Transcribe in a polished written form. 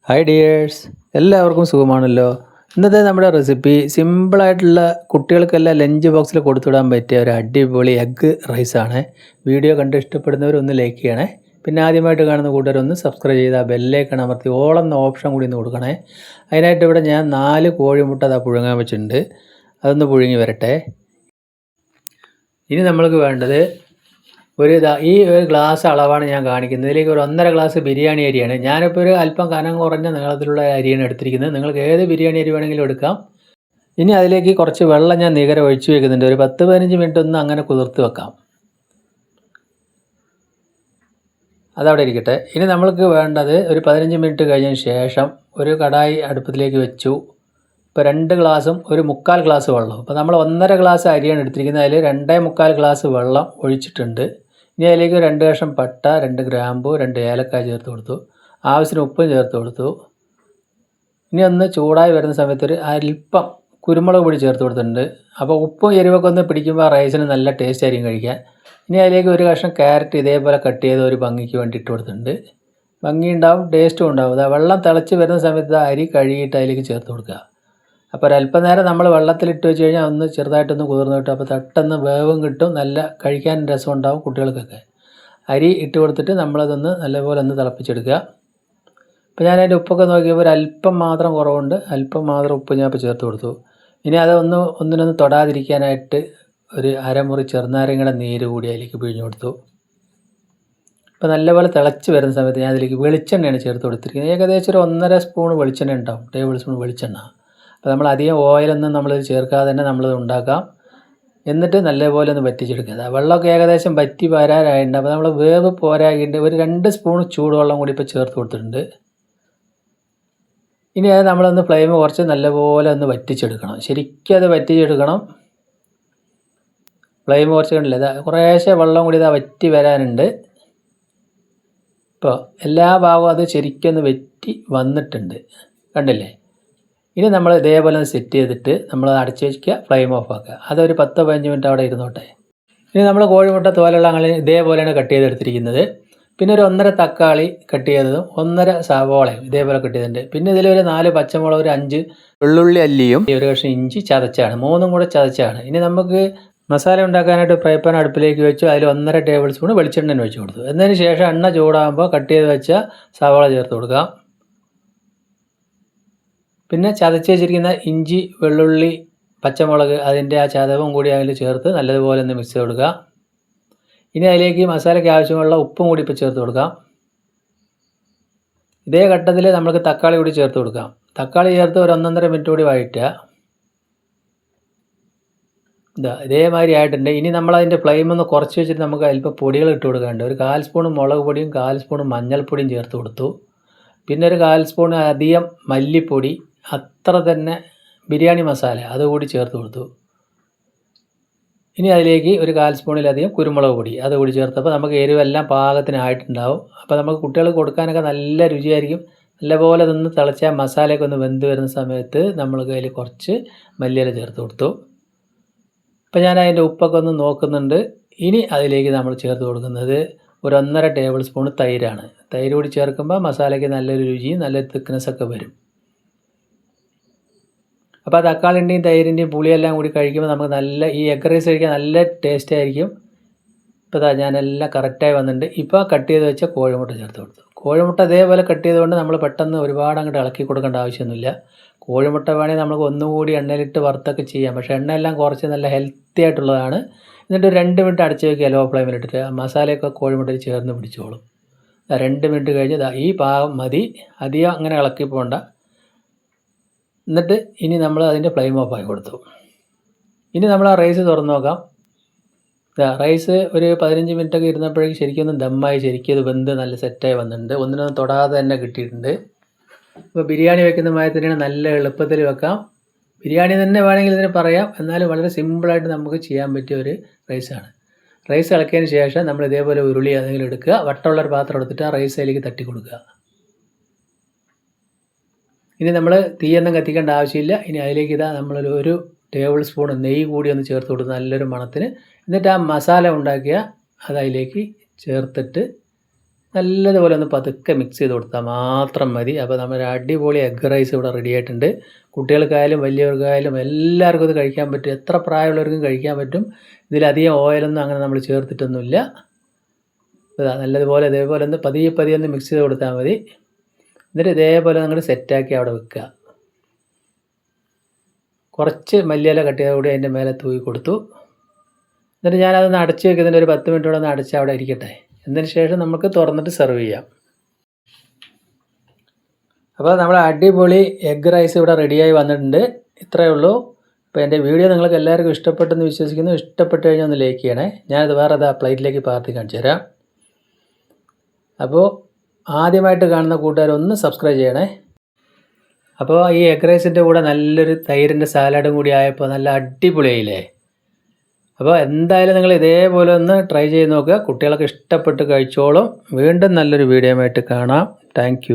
Hi dears, എല്ലാവർക്കും സുഖമാണല്ലോ. ഇന്നത്തെ നമ്മുടെ റെസിപ്പി സിമ്പിളായിട്ടുള്ള കുട്ടികൾക്കെല്ലാം ലഞ്ച് ബോക്സിൽ കൊടുത്തുവിടാൻ പറ്റിയ ഒരു അടിപൊളി എഗ്ഗ് റൈസാണ്. വീഡിയോ കണ്ട് ഇഷ്ടപ്പെടുന്നവരൊന്ന് ലൈക്ക് ചെയ്യണേ. പിന്നെ ആദ്യമായിട്ട് കാണുന്ന കൂട്ടുകാരൊന്ന് സബ്സ്ക്രൈബ് ചെയ്ത് ആ ബെല്ലേക്കൺ അമർത്തി ഓൾ എന്ന ഓപ്ഷൻ കൂടി ഒന്ന് കൊടുക്കണേ. അതിനായിട്ട് ഇവിടെ ഞാൻ 4 കോഴിമുട്ട പുഴുങ്ങാൻ വെച്ചിട്ടുണ്ട്. അതൊന്ന് പുഴുങ്ങി വരട്ടെ. ഇനി നമ്മൾക്ക് വേണ്ടത് ഈ ഒരു ഗ്ലാസ് അളവാണ് ഞാൻ കാണിക്കുന്നത്. ഇതിലേക്ക് ഒരു 1.5 ഗ്ലാസ് ബിരിയാണി അരിയാണ്. ഞാനിപ്പോൾ ഒരു അല്പം കനം കുറഞ്ഞ നീളത്തിലുള്ള അരിയാണ് എടുത്തിരിക്കുന്നത്. നിങ്ങൾക്ക് ഏത് ബിരിയാണി അരി വേണമെങ്കിലും എടുക്കാം. ഇനി അതിലേക്ക് കുറച്ച് വെള്ളം ഞാൻ നികരം ഒഴിച്ചു വെക്കുന്നുണ്ട്. ഒരു 10-15 മിനിറ്റ് ഒന്ന് അങ്ങനെ കുതിർത്ത് വെക്കാം. അതവിടെ ഇരിക്കട്ടെ. ഇനി നമ്മൾക്ക് വേണ്ടത് ഒരു 15 മിനിറ്റ് കഴിഞ്ഞതിന് ശേഷം ഒരു കടായി അടുപ്പത്തിലേക്ക് വെച്ചു. ഇപ്പോൾ 2 ഗ്ലാസും ഒരു 3/4 ഗ്ലാസ് വെള്ളം. അപ്പോൾ നമ്മൾ 1.5 ഗ്ലാസ് അരിയാണ് എടുത്തിരിക്കുന്നത്. അതിൽ 2.25 ഗ്ലാസ് വെള്ളം ഒഴിച്ചിട്ടുണ്ട്. ഇനി അതിലേക്ക് 2 കഷ്ണം പട്ട, 2 ഗ്രാമ്പു, 2 ഏലക്കായ ചേർത്ത് കൊടുത്തു. ആവശ്യത്തിന് ഉപ്പും ചേർത്ത് കൊടുത്തു. ഇനി ഒന്ന് ചൂടായി വരുന്ന സമയത്ത് ഒരു അല്പം കുരുമുളക് പൊടി ചേർത്ത് കൊടുത്തിട്ടുണ്ട്. അപ്പോൾ ഉപ്പും എരിവൊക്കെ ഒന്ന് പിടിക്കുമ്പോൾ റൈസിന് നല്ല ടേസ്റ്റ് ആയിരിക്കും കഴിക്കാൻ. ഇനി അതിലേക്ക് ഒരു കഷ്ണം ക്യാരറ്റ് ഇതേപോലെ കട്ട് ചെയ്ത് ഒരു ഭംഗിക്ക് വേണ്ടി ഇട്ട് കൊടുത്തിട്ടുണ്ട്. ഭംഗി ഉണ്ടാവും, ടേസ്റ്റും ഉണ്ടാവും. വെള്ളം തിളച്ച് വരുന്ന സമയത്ത് അരി കഴുകിയിട്ട് അതിലേക്ക് ചേർത്ത് കൊടുക്കുക. അപ്പോൾ ഒരല്പം നേരം നമ്മൾ വെള്ളത്തിലിട്ട് വെച്ച് കഴിഞ്ഞാൽ ഒന്ന് ചെറുതായിട്ടൊന്ന് കുതിർന്ന് കിട്ടും. അപ്പോൾ പെട്ടെന്ന് വേവും കിട്ടും, നല്ല കഴിക്കാൻ രസം ഉണ്ടാവും കുട്ടികൾക്കൊക്കെ. അരി ഇട്ട് കൊടുത്തിട്ട് നമ്മളതൊന്ന് നല്ലപോലെ ഒന്ന് തിളപ്പിച്ചെടുക്കുക. ഇപ്പോൾ ഞാൻ അതിൻ്റെ ഉപ്പൊക്കെ നോക്കിയപ്പോൾ ഒരല്പം മാത്രം കുറവുണ്ട്. അല്പം മാത്രം ഉപ്പ് ഞാൻ ഇപ്പോൾ ചേർത്ത് കൊടുത്തു. ഇനി അത് ഒന്നിനൊന്ന് തൊടാതിരിക്കാനായിട്ട് ഒരു അരമുറി ചെറുനാരങ്ങയുടെ നീര് കൂടി അതിലേക്ക് പിഴിഞ്ഞു കൊടുത്തു. ഇപ്പോൾ നല്ലപോലെ തിളച്ച് വരുന്ന സമയത്ത് ഞാൻ അതിലേക്ക് വെളിച്ചെണ്ണയാണ് ചേർത്ത് കൊടുത്തിരിക്കുന്നത്. ഏകദേശം ഒരു 1.5 സ്പൂൺ വെളിച്ചെണ്ണ ഉണ്ടാവും, ടേബിൾ സ്പൂൺ വെളിച്ചെണ്ണ. അപ്പോൾ നമ്മൾ അധികം ഓയിലൊന്നും നമ്മളിത് ചേർക്കാതെ തന്നെ നമ്മളിത് ഉണ്ടാക്കാം. എന്നിട്ട് നല്ലപോലെ ഒന്ന് വറ്റിച്ചെടുക്കുക. വെള്ളമൊക്കെ ഏകദേശം വറ്റി വരാറായിട്ടുണ്ട്. അപ്പോൾ നമ്മൾ വേവ് പോരാകിയിട്ട് ഒരു 2 സ്പൂൺ ചൂടുവെള്ളം കൂടി ഇപ്പോൾ ചേർത്ത് കൊടുത്തിട്ടുണ്ട്. ഇനി അത് നമ്മളൊന്ന് ഫ്ലെയിം കുറച്ച് നല്ലപോലെ ഒന്ന് വറ്റിച്ചെടുക്കണം. ശരിക്കും അത് വറ്റിച്ചെടുക്കണം. ഫ്ലെയിം കുറച്ച് കണ്ടില്ല, കുറേശ്ശെ വെള്ളം കൂടി വറ്റി വരാനുണ്ട്. ഇപ്പോൾ എല്ലാ ഭാഗവും അത് ശരിക്കും ഒന്ന് വറ്റി വന്നിട്ടുണ്ട്, കണ്ടില്ലേ? ഇനി നമ്മൾ ഇതേപോലെ സെറ്റ് ചെയ്തിട്ട് നമ്മൾ അടച്ച് വയ്ക്കുക, ഫ്ലെയിം ഓഫ് ആക്കുക. അതൊരു 10-15 മിനിറ്റ് അവിടെ ഇരുന്നോട്ടെ. ഇനി നമ്മൾ കോഴിമുട്ട തോലുള്ള ഇതേപോലെയാണ് കട്ട് ചെയ്തെടുത്തിരിക്കുന്നത്. പിന്നെ ഒരു 1.5 തക്കാളി കട്ട് ചെയ്തതും 1.5 സവാളയും ഇതേപോലെ കട്ട് ചെയ്തിട്ടുണ്ട്. പിന്നെ ഇതിലൊരു 4 പച്ചമുളക്, ഒരു 5 വെള്ളുള്ളി അല്ലിയും ഒരു കഷ്ണം ഇഞ്ചി ചതച്ചാണ്, 3 കൂടെ ചതച്ചാണ്. ഇനി നമുക്ക് മസാല ഉണ്ടാക്കാനായിട്ട് ഫ്രൈ പാൻ അടുപ്പിലേക്ക് വെച്ചു. അതിൽ 1.5 ടേബിൾ സ്പൂൺ വെളിച്ചെണ്ണ ഒഴിച്ച് കൊടുത്തു. എന്നതിന് ശേഷം എണ്ണ ചൂടാകുമ്പോൾ കട്ട് ചെയ്ത് വെച്ച സവാള ചേർത്ത് കൊടുക്കുക. പിന്നെ ചതച്ച് വെച്ചിരിക്കുന്ന ഇഞ്ചി, വെള്ളുള്ളി, പച്ചമുളക് അതിൻ്റെ ആ ചതവും കൂടി അതിൽ ചേർത്ത് നല്ലതുപോലെ ഒന്ന് മിക്സ് ചെയ്ത് കൊടുക്കുക. ഇനി അതിലേക്ക് മസാലയ്ക്ക് ആവശ്യമുള്ള ഉപ്പും കൂടി ഇപ്പോൾ ചേർത്ത് കൊടുക്കാം. ഇതേ ഘട്ടത്തിൽ നമുക്ക് തക്കാളി കൂടി ചേർത്ത് കൊടുക്കാം. തക്കാളി ചേർത്ത് ഒരു 1.5 മിനിറ്റ് കൂടി വഴറ്റുക. ഇതേമാതിരി ആയിട്ടുണ്ട്. ഇനി നമ്മളതിൻ്റെ ഫ്ലെയിം ഒന്ന് കുറച്ച് വെച്ചിട്ട് നമുക്ക് അല്പം പൊടികൾ ഇട്ട് കൊടുക്കാനുണ്ട്. ഒരു 1/4 സ്പൂൺ മുളക് പൊടിയും 1/4 സ്പൂൺ മഞ്ഞൾപ്പൊടിയും ചേർത്ത് കൊടുത്തു. പിന്നെ ഒരു 1/4 സ്പൂൺ അധികം മല്ലിപ്പൊടി, അത്ര തന്നെ ബിരിയാണി മസാല അതുകൂടി ചേർത്ത് കൊടുത്തു. ഇനി അതിലേക്ക് ഒരു 1/4 സ്പൂണിലധികം കുരുമുളക് പൊടി അതുകൂടി ചേർത്തപ്പോൾ നമുക്ക് എരിവെല്ലാം പാകത്തിനായിട്ടുണ്ടാവും. അപ്പോൾ നമുക്ക് കുട്ടികൾക്ക് കൊടുക്കാനൊക്കെ നല്ല രുചിയായിരിക്കും. നല്ലപോലെ നിന്ന് തിളച്ച മസാലയൊക്കെ ഒന്ന് വെന്ത് വരുന്ന സമയത്ത് നമ്മൾക്ക് അതിൽ കുറച്ച് മല്ലിയില ചേർത്ത് കൊടുത്തു. അപ്പോൾ ഞാൻ അതിൻ്റെ ഉപ്പൊക്കെ ഒന്ന് നോക്കുന്നുണ്ട്. ഇനി അതിലേക്ക് നമ്മൾ ചേർത്ത് കൊടുക്കുന്നത് ഒരു 1.5 ടേബിൾ സ്പൂൺ തൈരാണ്. തൈര് കൂടി ചേർക്കുമ്പോൾ മസാലയ്ക്ക് നല്ലൊരു രുചിയും നല്ലൊരു തിക്നെസ്സൊക്കെ വരും. അപ്പോൾ ആ തക്കാളിൻ്റെയും തൈരിൻ്റെയും പുളിയെല്ലാം കൂടി കഴിക്കുമ്പോൾ നമുക്ക് നല്ല ഈ എഗ് റൈസ് കഴിക്കാൻ നല്ല ടേസ്റ്റ് ആയിരിക്കും. ഇപ്പോൾ ഞാനെല്ലാം കറക്റ്റായി വന്നിട്ടുണ്ട്. ഇപ്പോൾ കട്ട് ചെയ്ത് വെച്ച കോഴിമുട്ട ചേർത്ത് കൊടുത്തു. കോഴിമുട്ട ഇതേപോലെ കട്ട് ചെയ്തുകൊണ്ട് നമ്മൾ പെട്ടെന്ന് ഒരുപാട് അങ്ങോട്ട് ഇളക്കി കൊടുക്കേണ്ട ആവശ്യമൊന്നുമില്ല. കോഴിമുട്ട വേണമെങ്കിൽ നമുക്ക് ഒന്നുകൂടി എണ്ണയിലിട്ട് വറുത്തൊക്കെ ചെയ്യാം. പക്ഷേ എണ്ണയെല്ലാം കുറച്ച് നല്ല ഹെൽത്തി ആയിട്ടുള്ളതാണ്. എന്നിട്ട് 2 മിനിറ്റ് അടച്ച് വയ്ക്കുക ലോ ഫ്ലെയിമിലിട്ടിട്ട്. മസാലയൊക്കെ കോഴിമുട്ടയിൽ ചേർന്ന് പിടിച്ചോളും. 2 മിനിറ്റ് കഴിഞ്ഞ് ഈ പാകം മതി, അധികം അങ്ങനെ ഇളക്കി പോകണ്ട. എന്നിട്ട് ഇനി നമ്മൾ അതിൻ്റെ ഫ്ലെയിം ഓഫ് ആക്കി കൊടുത്തു. ഇനി നമ്മൾ ആ റൈസ് തുറന്ന് നോക്കാം. റൈസ് ഒരു 15 മിനിറ്റൊക്കെ ഇരുന്നപ്പോഴേക്കും ശരിക്കും ഒന്ന് ദമ്മായി, ശരിക്കും അത് വെന്ത് നല്ല സെറ്റായി വന്നിട്ടുണ്ട്. ഒന്നിനൊന്നും തൊടാതെ തന്നെ കിട്ടിയിട്ടുണ്ട്. ഇപ്പോൾ ബിരിയാണി വെക്കുന്ന മാതിരി തന്നെയാണ്, നല്ല എളുപ്പത്തിൽ വെക്കാം. ബിരിയാണി തന്നെ വേണമെങ്കിൽ ഇതിന് പറയാം. എന്നാലും വളരെ സിമ്പിളായിട്ട് നമുക്ക് ചെയ്യാൻ പറ്റിയ ഒരു റൈസാണ്. റൈസ് ഇളക്കിയതിന് ശേഷം നമ്മൾ ഇതേപോലെ ഉരുളി ഏതെങ്കിലും എടുക്കുക, വട്ടമുള്ളൊരു പാത്രം എടുത്തിട്ട് ആ റൈസ് അതിലേക്ക് തട്ടി കൊടുക്കുക. ഇനി നമ്മൾ തീയൊന്നും കത്തിക്കേണ്ട ആവശ്യമില്ല. ഇനി അതിലേക്ക് നമ്മളൊരു ടേബിൾ സ്പൂൺ നെയ്യ് കൂടി ഒന്ന് ചേർത്ത് കൊടുത്ത് നല്ലൊരു മണത്തിന്. എന്നിട്ട് ആ മസാല ഉണ്ടാക്കിയ അത് അതിലേക്ക് ചേർത്തിട്ട് നല്ലതുപോലെ ഒന്ന് പതുക്കെ മിക്സ് ചെയ്ത് കൊടുത്താൽ മാത്രം മതി. അപ്പോൾ നമ്മുടെ അടിപൊളി എഗ് റൈസ് ഇവിടെ റെഡി ആയിട്ടുണ്ട്. കുട്ടികൾക്കായാലും വലിയവർക്കായാലും എല്ലാവർക്കും ഇത് കഴിക്കാൻ പറ്റും. എത്ര പ്രായമുള്ളവർക്കും കഴിക്കാൻ പറ്റും. ഇതിലധികം ഓയിലൊന്നും അങ്ങനെ നമ്മൾ ചേർത്തിട്ടൊന്നുമില്ല. നല്ലതുപോലെ ഇതേപോലെ ഒന്ന് പതിയെ ഒന്ന് മിക്സ് ചെയ്ത് കൊടുത്താൽ മതി. എന്നിട്ട് ഇതേപോലെ നിങ്ങൾ സെറ്റാക്കി അവിടെ വെക്കുക. കുറച്ച് മല്ലിയില കട്ട് ചെയ്ത് കൂടി അതിൻ്റെ മേലെ തൂക്കി കൊടുത്തു. എന്നിട്ട് ഞാനതൊന്ന് അടച്ച് വെക്കുന്നതിന് ഒരു 10 മിനിറ്റോടെ ഒന്ന് അടച്ച് അവിടെ ഇരിക്കട്ടെ. എന്നതിന് ശേഷം നമുക്ക് തുറന്നിട്ട് സെർവ് ചെയ്യാം. അപ്പോൾ നമ്മുടെ അടിപൊളി എഗ് റൈസ് ഇവിടെ റെഡിയായി വന്നിട്ടുണ്ട്. ഇത്രയേ ഉള്ളൂ. അപ്പോൾ എൻ്റെ വീഡിയോ നിങ്ങൾക്ക് എല്ലാവർക്കും ഇഷ്ടപ്പെട്ടെന്ന് വിശ്വസിക്കുന്നു. ഇഷ്ടപ്പെട്ട് കഴിഞ്ഞാൽ ഒന്ന് ലൈക്ക് ചെയ്യണേ. ഞാനത് വേറെ പ്ലേറ്റിലേക്ക് പാർത്തി കാണിച്ചു തരാം. അപ്പോൾ ആദ്യമായിട്ട് കാണുന്ന കൂട്ടുകാരൊന്ന് സബ്സ്ക്രൈബ് ചെയ്യണേ. അപ്പോൾ ഈ എഗ് റൈസിൻ്റെ കൂടെ നല്ലൊരു തൈരിൻ്റെ സാലഡും കൂടി ആയപ്പോൾ നല്ല അടിപൊളിയായില്ലേ. അപ്പോൾ എന്തായാലും നിങ്ങൾ ഇതേപോലെ ഒന്ന് ട്രൈ ചെയ്ത് നോക്കുക. കുട്ടികളൊക്കെ ഇഷ്ടപ്പെട്ട് കഴിച്ചോളും. വീണ്ടും നല്ലൊരു വീഡിയോ ആയിട്ട് കാണാം. താങ്ക്